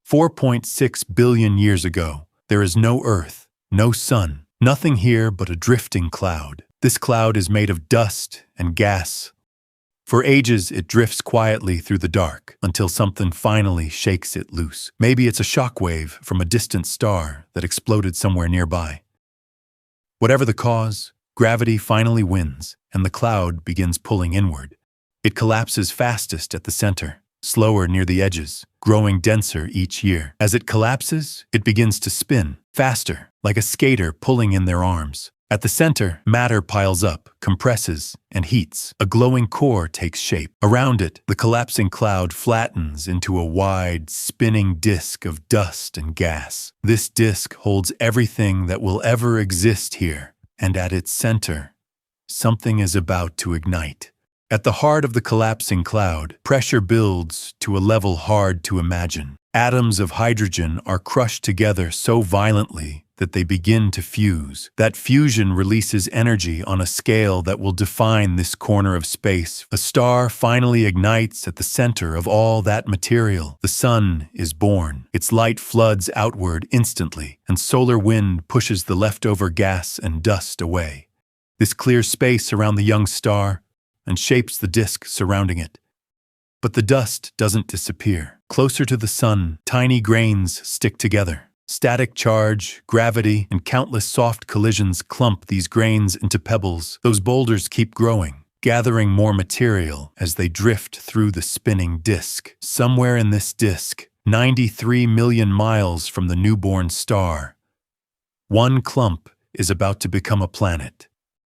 4.6 billion years ago, there is no Earth, no sun, nothing here but a drifting cloud. This cloud is made of dust and gas. For ages, it drifts quietly through the dark until something finally shakes it loose. Maybe it's a shockwave from a distant star that exploded somewhere nearby. Whatever the cause, gravity finally wins, and the cloud begins pulling inward. It collapses fastest at the center, slower near the edges, growing denser each year. As it collapses, it begins to spin, faster, like a skater pulling in their arms. At the center, matter piles up, compresses, and heats. A glowing core takes shape. Around it, the collapsing cloud flattens into a wide, spinning disk of dust and gas. This disk holds everything that will ever exist here, and at its center, something is about to ignite. At the heart of the collapsing cloud, pressure builds to a level hard to imagine. Atoms of hydrogen are crushed together so violently that they begin to fuse. That fusion releases energy on a scale that will define this corner of space. A star finally ignites at the center of all that material. The sun is born. Its light floods outward instantly, and solar wind pushes the leftover gas and dust away. This clears space around the young star and shapes the disk surrounding it. But the dust doesn't disappear. Closer to the sun, tiny grains stick together. Static charge, gravity, and countless soft collisions clump these grains into pebbles. Those boulders keep growing, gathering more material as they drift through the spinning disk. Somewhere in this disk, 93 million miles from the newborn star, one clump is about to become a planet.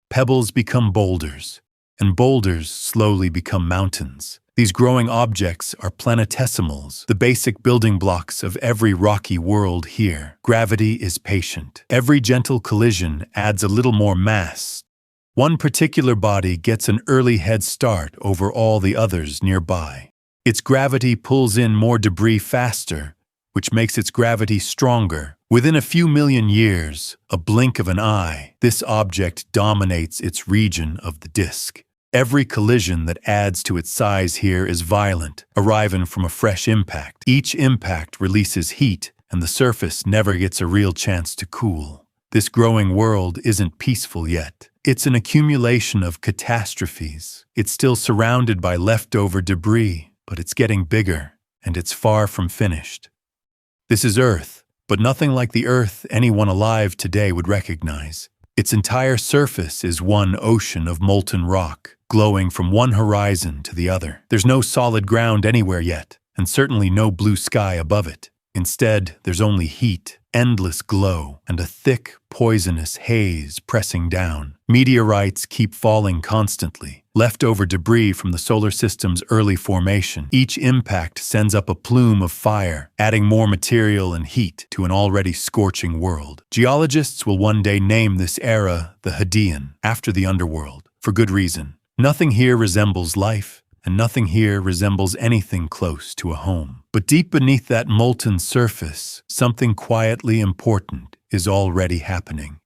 Pebbles become boulders, and boulders slowly become mountains. These growing objects are planetesimals, the basic building blocks of every rocky world here. Gravity is patient. Every gentle collision adds a little more mass. One particular body gets an early head start over all the others nearby. Its gravity pulls in more debris faster, which makes its gravity stronger. Within a few million years, a blink of an eye, this object dominates its region of the disk. Every collision that adds to its size here is violent, arriving from a fresh impact. Each impact releases heat, and the surface never gets a real chance to cool. This growing world isn't peaceful yet. It's an accumulation of catastrophes. It's still surrounded by leftover debris, but it's getting bigger, and it's far from finished. This is Earth, but nothing like the Earth anyone alive today would recognize. Its entire surface is one ocean of molten rock, glowing from one horizon to the other. There's no solid ground anywhere yet, and certainly no blue sky above it. Instead, there's only heat, endless glow, and a thick, poisonous haze pressing down. Meteorites keep falling constantly, leftover debris from the solar system's early formation. Each impact sends up a plume of fire, adding more material and heat to an already scorching world. Geologists will one day name this era the Hadean, after the underworld, for good reason. Nothing here resembles life, and nothing here resembles anything close to a home. But deep beneath that molten surface, something quietly important is already happening.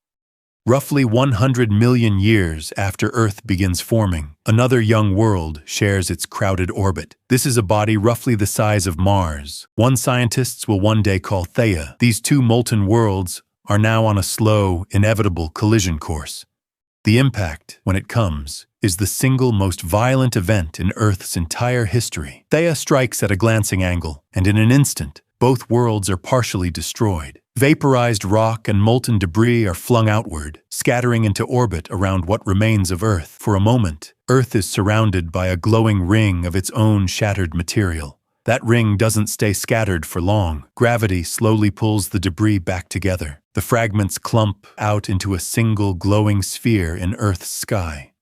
Roughly 100 million years after Earth begins forming, another young world shares its crowded orbit. This is a body roughly the size of Mars, one scientists will one day call Theia. These two molten worlds are now on a slow, inevitable collision course. The impact, when it comes, is the single most violent event in Earth's entire history. Theia strikes at a glancing angle, and in an instant, both worlds are partially destroyed. Vaporized rock and molten debris are flung outward, scattering into orbit around what remains of Earth. For a moment, Earth is surrounded by a glowing ring of its own shattered material. That ring doesn't stay scattered for long. Gravity slowly pulls the debris back together. The fragments clump out into a single glowing sphere in Earth's sky.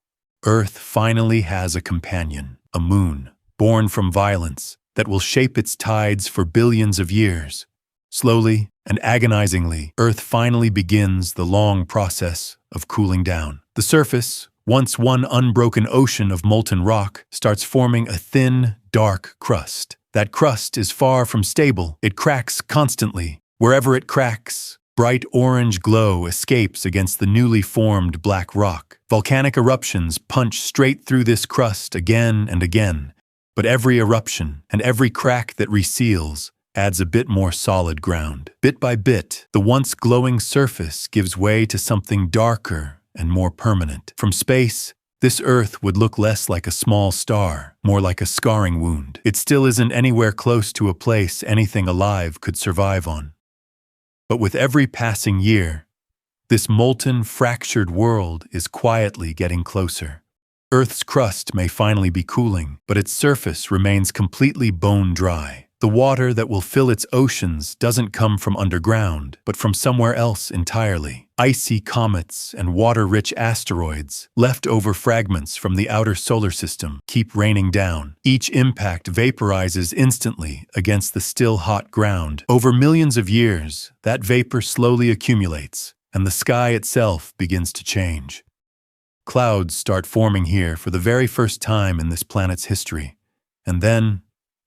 Earth finally has a companion, a moon, born from violence, that will shape its tides for billions of years. Slowly and agonizingly, Earth finally begins the long process of cooling down. The surface, once one unbroken ocean of molten rock, starts forming a thin, dark crust. That crust is far from stable. It cracks constantly. Wherever it cracks, bright orange glow escapes against the newly formed black rock. Volcanic eruptions punch straight through this crust again and again, but every eruption and every crack that reseals adds a bit more solid ground. Bit by bit, the once glowing surface gives way to something darker and more permanent. From space, this Earth would look less like a small star, more like a scarring wound. It still isn't anywhere close to a place anything alive could survive on. But with every passing year, this molten, fractured world is quietly getting closer. Earth's crust may finally be cooling, but its surface remains completely bone dry. The water that will fill its oceans doesn't come from underground, but from somewhere else entirely. Icy comets and water-rich asteroids, leftover fragments from the outer solar system, keep raining down. Each impact vaporizes instantly against the still hot ground. Over millions of years, that vapor slowly accumulates, and the sky itself begins to change. Clouds start forming here for the very first time in this planet's history. And then,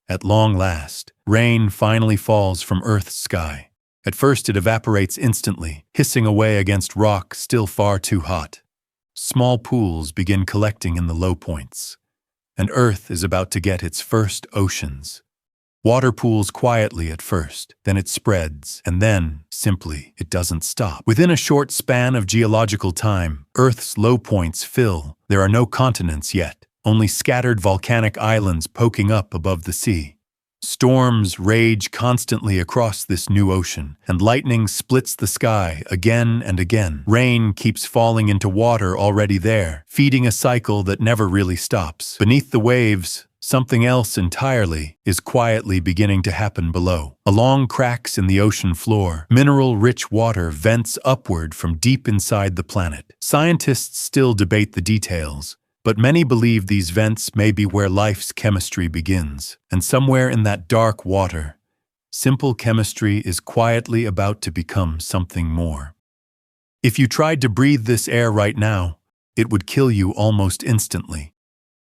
at long last, rain finally falls from Earth's sky. At first it evaporates instantly, hissing away against rock still far too hot. Small pools begin collecting in the low points, and Earth is about to get its first oceans. Water pools quietly at first, then it spreads, and then, simply, it doesn't stop. Within a short span of geological time, Earth's low points fill. There are no continents yet, only scattered volcanic islands poking up above the sea. Storms rage constantly across this new ocean, and lightning splits the sky again and again. Rain keeps falling into water already there, feeding a cycle that never really stops. Beneath the waves, something else entirely is quietly beginning to happen below. Along cracks in the ocean floor, mineral-rich water vents upward from deep inside the planet. Scientists still debate the details, but many believe these vents may be where life's chemistry begins. And somewhere in that dark water, simple chemistry is quietly about to become something more. If you tried to breathe this air right now, it would kill you almost instantly.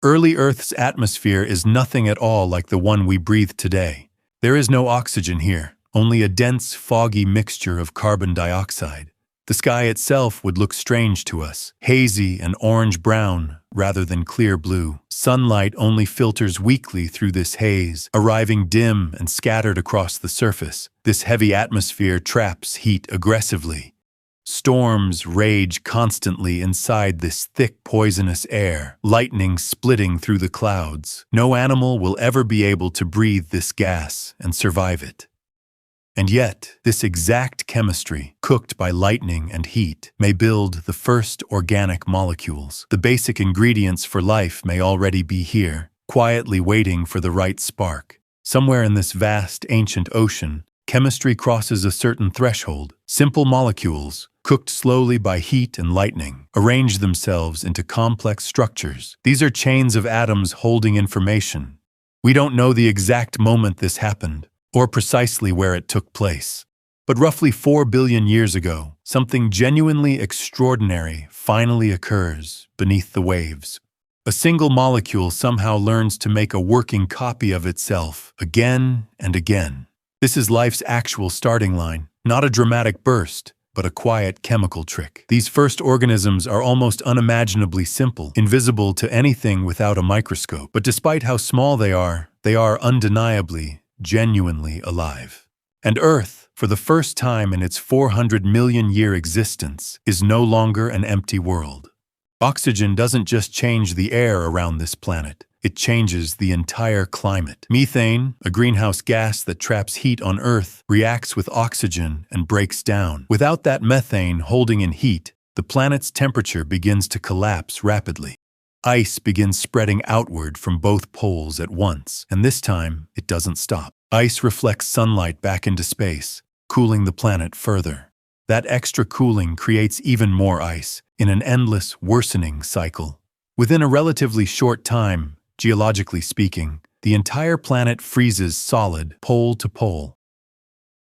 Early Earth's atmosphere is nothing at all like the one we breathe today. There is no oxygen here, only a dense, foggy mixture of carbon dioxide. The sky itself would look strange to us, hazy and orange-brown rather than clear blue. Sunlight only filters weakly through this haze, arriving dim and scattered across the surface. This heavy atmosphere traps heat aggressively. Storms rage constantly inside this thick, poisonous air, lightning splitting through the clouds. No animal will ever be able to breathe this gas and survive it. And yet, this exact chemistry, cooked by lightning and heat, may build the first organic molecules. The basic ingredients for life may already be here, quietly waiting for the right spark. Somewhere in this vast, ancient ocean, chemistry crosses a certain threshold. Simple molecules, cooked slowly by heat and lightning, arrange themselves into complex structures. These are chains of atoms holding information. We don't know the exact moment this happened, or precisely where it took place. But roughly 4 billion years ago, something genuinely extraordinary finally occurs beneath the waves. A single molecule somehow learns to make a working copy of itself again and again. This is life's actual starting line, not a dramatic burst, but a quiet chemical trick. These first organisms are almost unimaginably simple, invisible to anything without a microscope. But despite how small they are undeniably, genuinely alive. And Earth, for the first time in its 400 million year existence, is no longer an empty world. Oxygen doesn't just change the air around this planet, it changes the entire climate. Methane, a greenhouse gas that traps heat on Earth, reacts with oxygen and breaks down. Without that methane holding in heat, the planet's temperature begins to collapse rapidly. Ice begins spreading outward from both poles at once, and this time, it doesn't stop. Ice reflects sunlight back into space, cooling the planet further. That extra cooling creates even more ice, in an endless, worsening cycle. Within a relatively short time, geologically speaking, the entire planet freezes solid, pole to pole.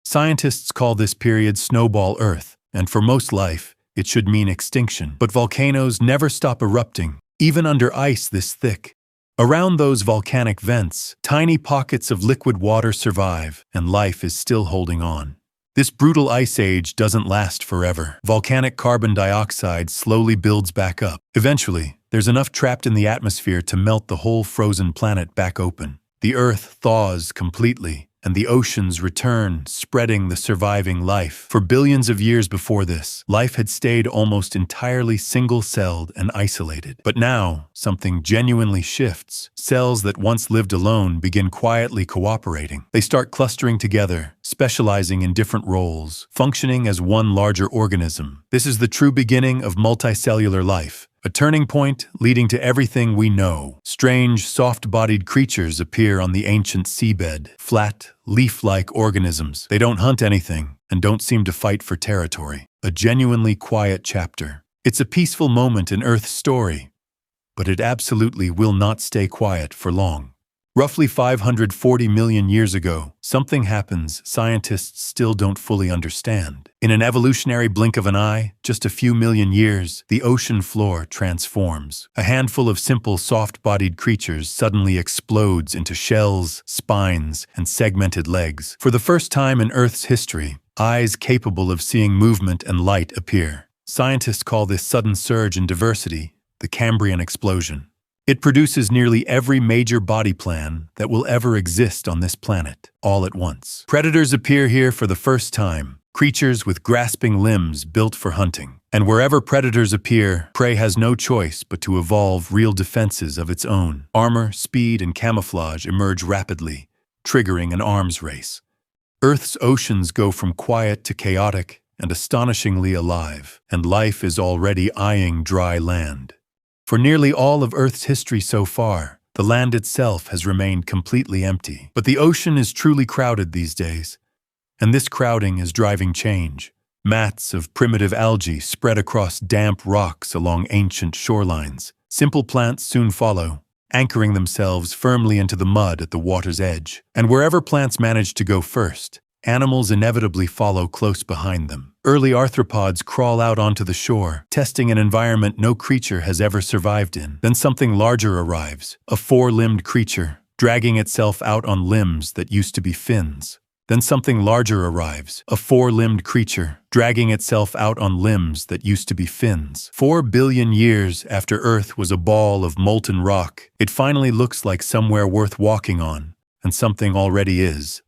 Scientists call this period Snowball Earth, and for most life, it should mean extinction. But volcanoes never stop erupting, even under ice this thick. Around those volcanic vents, tiny pockets of liquid water survive, and life is still holding on. This brutal ice age doesn't last forever. Volcanic carbon dioxide slowly builds back up. Eventually, there's enough trapped in the atmosphere to melt the whole frozen planet back open. The Earth thaws completely, and the oceans return, spreading the surviving life. For billions of years before this, life had stayed almost entirely single-celled and isolated. But now, something genuinely shifts. Cells that once lived alone begin quietly cooperating. They start clustering together, specializing in different roles, functioning as one larger organism. This is the true beginning of multicellular life, a turning point leading to everything we know. Strange, soft-bodied creatures appear on the ancient seabed, flat, leaf-like organisms. They don't hunt anything and don't seem to fight for territory. A genuinely quiet chapter. It's a peaceful moment in Earth's story, but it absolutely will not stay quiet for long. Roughly 540 million years ago, something happens scientists still don't fully understand. In an evolutionary blink of an eye, just a few million years, the ocean floor transforms. A handful of simple, soft-bodied creatures suddenly explodes into shells, spines, and segmented legs. For the first time in Earth's history, eyes capable of seeing movement and light appear. Scientists call this sudden surge in diversity the Cambrian explosion. It produces nearly every major body plan that will ever exist on this planet, all at once. Predators appear here for the first time, creatures with grasping limbs built for hunting. And wherever predators appear, prey has no choice but to evolve real defenses of its own. Armor, speed, and camouflage emerge rapidly, triggering an arms race. Earth's oceans go from quiet to chaotic and astonishingly alive, and life is already eyeing dry land. For nearly all of Earth's history so far, the land itself has remained completely empty. But the ocean is truly crowded these days, and this crowding is driving change. Mats of primitive algae spread across damp rocks along ancient shorelines. Simple plants soon follow, anchoring themselves firmly into the mud at the water's edge. And wherever plants manage to go first, animals inevitably follow close behind them. Early arthropods crawl out onto the shore, testing an environment no creature has ever survived in. Then something larger arrives, a four-limbed creature, dragging itself out on limbs that used to be fins. Then something larger arrives, a four-limbed creature, dragging itself out on limbs that used to be fins. 4 billion years after Earth was a ball of molten rock, it finally looks like somewhere worth walking on, and something already is.